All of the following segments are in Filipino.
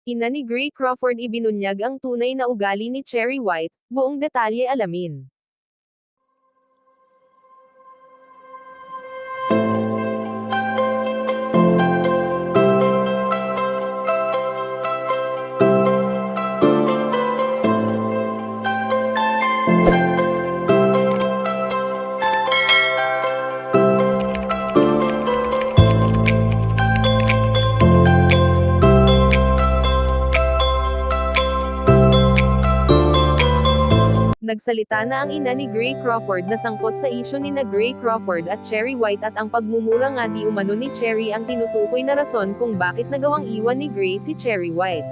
Ina ni Gray Crawford ibinunyag ang tunay na ugali ni Cherry White, buong detalye alamin. Nagsalita na ang ina ni Gray Crawford na sangkot sa isyu ni na Gray Crawford at Cherry White at ang pagmumura nga di umano ni Cherry ang tinutukoy na rason kung bakit nagawang iwan ni Gray si Cherry White.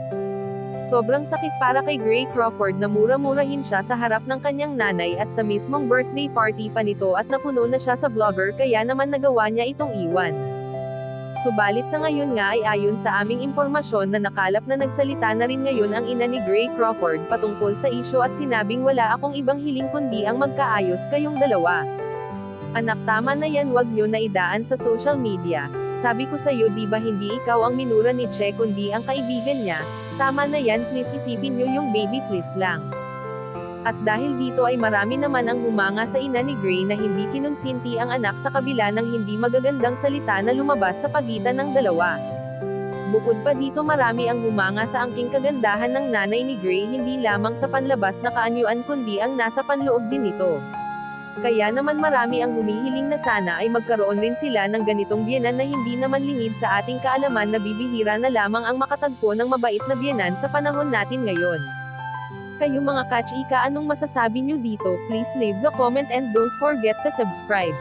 Sobrang sakit para kay Gray Crawford na mura-murahin siya sa harap ng kanyang nanay at sa mismong birthday party pa nito at napuno na siya sa vlogger kaya naman nagawa niya itong iwan. Subalit sa ngayon nga ay ayon sa aming impormasyon na nakalap na nagsalita na rin ngayon ang ina ni Gray Crawford patungkol sa isyu at sinabing wala akong ibang hiling kundi ang magkaayos kayong dalawa. Anak, tama na yan, wag nyo na idaan sa social media. Sabi ko sa'yo, di ba hindi ikaw ang minura ni Che kundi ang kaibigan niya? Tama na yan, please isipin nyo yung baby, please lang. At dahil dito ay marami naman ang humanga sa ina ni Gray na hindi kinonsinti ang anak sa kabila ng hindi magagandang salita na lumabas sa pagitan ng dalawa. Bukod pa dito marami ang humanga sa angking kagandahan ng nanay ni Gray hindi lamang sa panlabas na kaanyuan kundi ang nasa panloob din nito. Kaya naman marami ang humihiling na sana ay magkaroon rin sila ng ganitong biyenan na hindi naman lingid sa ating kaalaman na bibihira na lamang ang makatagpo ng mabait na biyenan sa panahon natin ngayon. Kayo mga kachika, anong masasabi nyo dito? Please leave the comment and don't forget to subscribe.